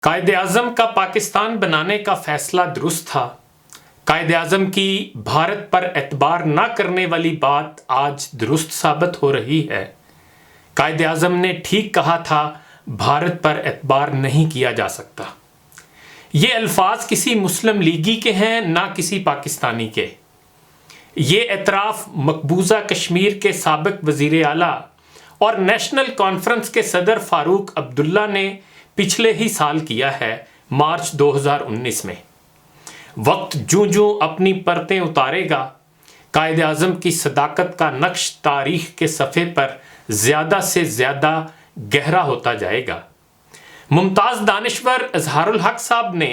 قائد اعظم کا پاکستان بنانے کا فیصلہ درست تھا۔ قائد اعظم کی بھارت پر اعتبار نہ کرنے والی بات آج درست ثابت ہو رہی ہے۔ قائد اعظم نے ٹھیک کہا تھا، بھارت پر اعتبار نہیں کیا جا سکتا۔ یہ الفاظ کسی مسلم لیگی کے ہیں، نہ کسی پاکستانی کے۔ یہ اعتراف مقبوضہ کشمیر کے سابق وزیر اعلیٰ اور نیشنل کانفرنس کے صدر فاروق عبداللہ نے پچھلے ہی سال کیا ہے، مارچ 2019 میں۔ وقت جوں جوں اپنی پرتیں اتارے گا، قائد اعظم کی صداقت کا نقش تاریخ کے صفحے پر زیادہ سے زیادہ گہرا ہوتا جائے گا۔ ممتاز دانشور اظہار الحق صاحب نے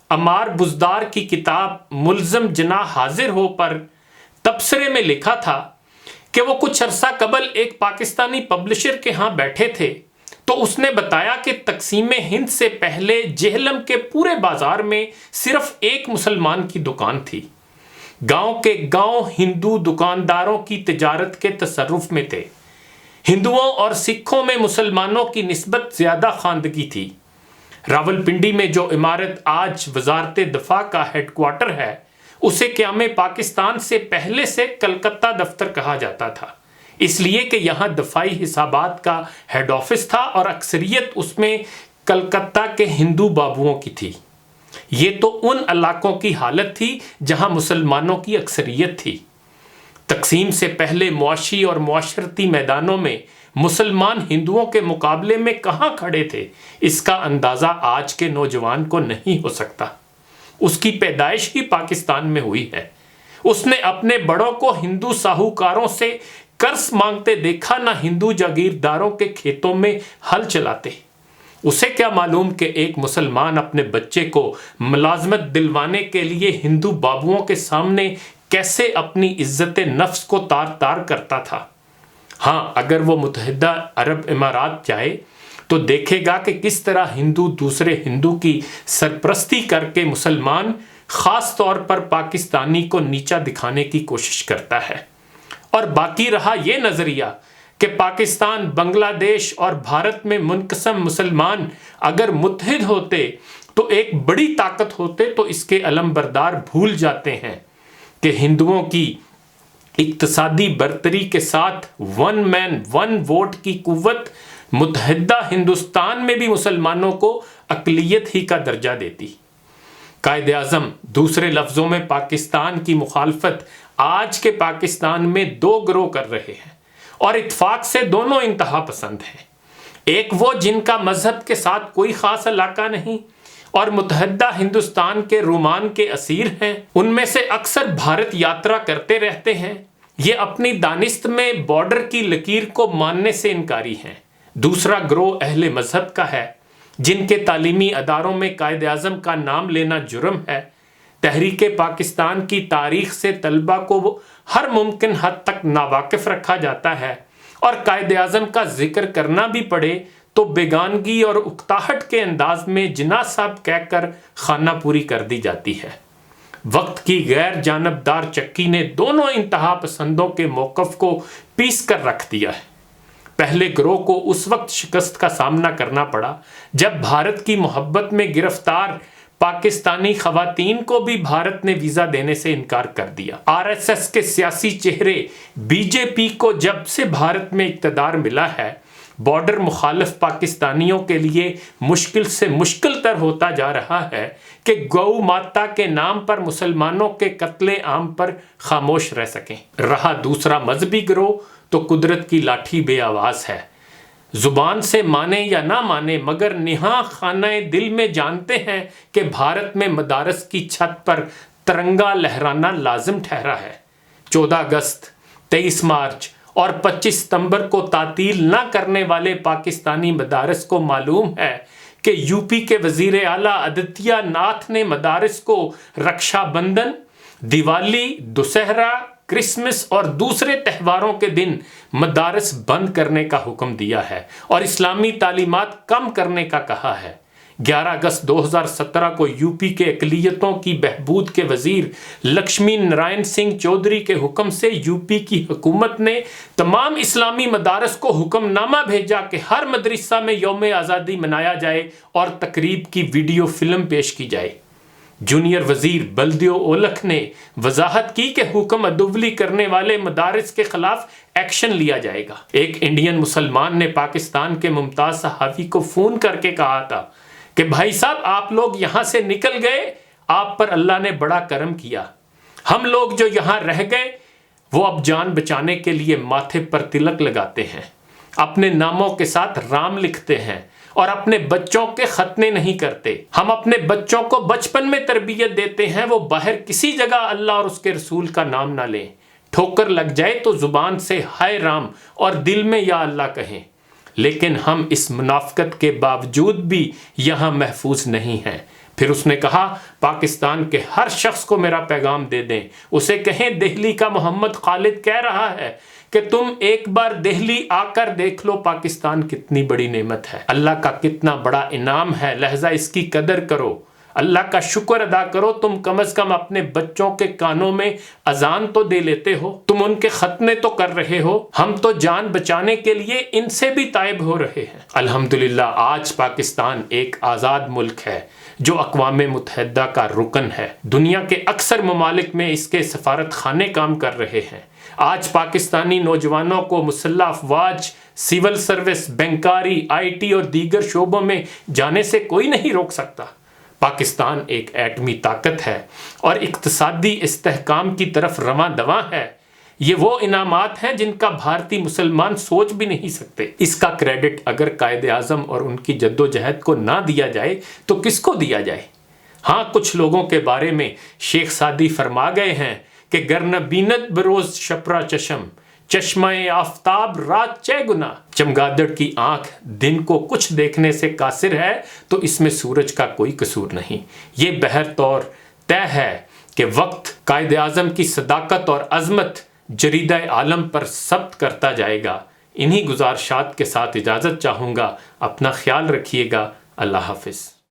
عمار بزدار کی کتاب ملزم جناح حاضر ہو پر تبصرے میں لکھا تھا کہ وہ کچھ عرصہ قبل ایک پاکستانی پبلشر کے ہاں بیٹھے تھے تو اس نے بتایا کہ تقسیم ہند سے پہلے جہلم کے پورے بازار میں صرف ایک مسلمان کی دکان تھی۔ گاؤں کے گاؤں ہندو دکانداروں کی تجارت کے تصرف میں تھے۔ ہندوؤں اور سکھوں میں مسلمانوں کی نسبت زیادہ خواندگی تھی۔ راولپنڈی میں جو عمارت آج وزارت دفاع کا ہیڈ کوارٹر ہے، اسے قیام پاکستان سے پہلے سے کلکتہ دفتر کہا جاتا تھا، اس لیے کہ یہاں دفاعی حسابات کا ہیڈ آفس تھا اور اکثریت اس میں کلکتہ کے ہندو بابوؤں کی تھی۔ یہ تو ان علاقوں کی حالت تھی جہاں مسلمانوں کی اکثریت تھی۔ تقسیم سے پہلے معاشی اور معاشرتی میدانوں میں مسلمان ہندوؤں کے مقابلے میں کہاں کھڑے تھے، اس کا اندازہ آج کے نوجوان کو نہیں ہو سکتا۔ اس کی پیدائش ہی پاکستان میں ہوئی ہے۔ اس نے اپنے بڑوں کو ہندو ساہوکاروں سے قرض مانگتے دیکھا، نہ ہندو جاگیرداروں کے کھیتوں میں ہل چلاتے۔ اسے کیا معلوم کہ ایک مسلمان اپنے بچے کو ملازمت دلوانے کے لیے ہندو بابوؤں کے سامنے کیسے اپنی عزت نفس کو تار تار کرتا تھا۔ ہاں، اگر وہ متحدہ عرب امارات جائے تو دیکھے گا کہ کس طرح ہندو دوسرے ہندو کی سرپرستی کر کے مسلمان، خاص طور پر پاکستانی کو نیچا دکھانے کی کوشش کرتا ہے۔ اور باقی رہا یہ نظریہ کہ پاکستان، بنگلہ دیش اور بھارت میں منقسم مسلمان اگر متحد ہوتے تو ایک بڑی طاقت ہوتے، تو اس کے علم بردار بھول جاتے ہیں کہ ہندوؤں کی اقتصادی برتری کے ساتھ ون مین ون ووٹ کی قوت متحدہ ہندوستان میں بھی مسلمانوں کو اقلیت ہی کا درجہ دیتی۔ قائد اعظم، دوسرے لفظوں میں پاکستان کی مخالفت آج کے پاکستان میں دو گروہ کر رہے ہیں، اور اتفاق سے دونوں انتہا پسند ہیں۔ ایک وہ جن کا مذہب کے ساتھ کوئی خاص علاقہ نہیں اور متحدہ ہندوستان کے رومان کے اسیر ہیں، ان میں سے اکثر بھارت یاترا کرتے رہتے ہیں۔ یہ اپنی دانست میں بارڈر کی لکیر کو ماننے سے انکاری ہیں۔ دوسرا گروہ اہل مذہب کا ہے، جن کے تعلیمی اداروں میں قائد اعظم کا نام لینا جرم ہے۔ تحریک پاکستان کی تاریخ سے طلبہ کو ہر ممکن حد تک ناواقف رکھا جاتا ہے، اور قائد اعظم کا ذکر کرنا بھی پڑے تو بیگانگی اور اکتاہٹ کے انداز میں جناح صاحب کہہ کر خانہ پوری کر دی جاتی ہے۔ وقت کی غیر جانبدار چکی نے دونوں انتہا پسندوں کے موقف کو پیس کر رکھ دیا ہے۔ پہلے گروہ کو اس وقت شکست کا سامنا کرنا پڑا جب بھارت کی محبت میں گرفتار پاکستانی خواتین کو بھی بھارت نے ویزا دینے سے انکار کر دیا۔ RSS کے سیاسی چہرے بی جے پی کو جب سے بھارت میں اقتدار ملا ہے، بارڈر مخالف پاکستانیوں کے لیے مشکل سے مشکل تر ہوتا جا رہا ہے کہ گو ماتا کے نام پر مسلمانوں کے قتل عام پر خاموش رہ سکیں۔ رہا دوسرا مذہبی گروہ تو قدرت کی لاٹھی بے آواز ہے۔ زبان سے مانے یا نہ مانے، مگر نہاں خانہ دل میں جانتے ہیں کہ بھارت میں مدارس کی چھت پر ترنگا لہرانا لازم ٹھہرا ہے۔ 14 اگست، 23 مارچ اور 25 ستمبر کو تعطیل نہ کرنے والے پاکستانی مدارس کو معلوم ہے کہ یو پی کے وزیر اعلیٰ آدتیہ ناتھ نے مدارس کو رکشا بندھن، دیوالی، دسہرہ، کرسمس اور دوسرے تہواروں کے دن مدارس بند کرنے کا حکم دیا ہے اور اسلامی تعلیمات کم کرنے کا کہا ہے۔ 11 اگست 2017 کو یو پی کے اقلیتوں کی بہبود کے وزیر لکشمی نارائن سنگھ چودھری کے حکم سے یو پی کی حکومت نے تمام اسلامی مدارس کو حکم نامہ بھیجا کہ ہر مدرسہ میں یوم آزادی منایا جائے اور تقریب کی ویڈیو فلم پیش کی جائے۔ جونیئر وزیر بلدیو اولکھ نے وضاحت کی کہ حکم عدولی کرنے والے مدارس کے خلاف ایکشن لیا جائے گا۔ ایک انڈین مسلمان نے پاکستان کے ممتاز صحافی کو فون کر کے کہا تھا کہ بھائی صاحب آپ لوگ یہاں سے نکل گئے، آپ پر اللہ نے بڑا کرم کیا، ہم لوگ جو یہاں رہ گئے وہ اب جان بچانے کے لیے ماتھے پر تلک لگاتے ہیں، اپنے ناموں کے ساتھ رام لکھتے ہیں اور اپنے بچوں کے ختنے نہیں کرتے۔ ہم اپنے بچوں کو بچپن میں تربیت دیتے ہیں وہ باہر کسی جگہ اللہ اور اس کے رسول کا نام نہ لیں، ٹھوکر لگ جائے تو زبان سے ہائے رام اور دل میں یا اللہ کہیں، لیکن ہم اس منافقت کے باوجود بھی یہاں محفوظ نہیں ہیں۔ پھر اس نے کہا پاکستان کے ہر شخص کو میرا پیغام دے دیں، اسے کہیں دہلی کا محمد خالد کہہ رہا ہے کہ تم ایک بار دہلی آ کر دیکھ لو پاکستان کتنی بڑی نعمت ہے، اللہ کا کتنا بڑا انعام ہے، لہذا اس کی قدر کرو، اللہ کا شکر ادا کرو۔ تم کم از کم اپنے بچوں کے کانوں میں اذان تو دے لیتے ہو، تم ان کے ختنے تو کر رہے ہو، ہم تو جان بچانے کے لیے ان سے بھی تائب ہو رہے ہیں۔ الحمدللہ آج پاکستان ایک آزاد ملک ہے جو اقوام متحدہ کا رکن ہے، دنیا کے اکثر ممالک میں اس کے سفارت خانے کام کر رہے ہیں۔ آج پاکستانی نوجوانوں کو مسلح افواج، سول سروس، بینکاری، آئی ٹی اور دیگر شعبوں میں جانے سے کوئی نہیں روک سکتا۔ پاکستان ایک ایٹمی طاقت ہے اور اقتصادی استحکام کی طرف رواں دواں ہے۔ یہ وہ انعامات ہیں جن کا بھارتی مسلمان سوچ بھی نہیں سکتے۔ اس کا کریڈٹ اگر قائد اعظم اور ان کی جدوجہد کو نہ دیا جائے تو کس کو دیا جائے؟ ہاں، کچھ لوگوں کے بارے میں شیخ سعدی فرما گئے ہیں کہ گر نہ بیند بروز شپرا چشم، چشمہ آفتاب رات چے گنا۔ چمگادڑ کی آنکھ دن کو کچھ دیکھنے سے قاصر ہے تو اس میں سورج کا کوئی قصور نہیں۔ یہ بہر طور طے ہے کہ وقت قائد اعظم کی صداقت اور عظمت جریدہ عالم پر ثبت کرتا جائے گا۔ انہی گزارشات کے ساتھ اجازت چاہوں گا، اپنا خیال رکھیے گا، اللہ حافظ۔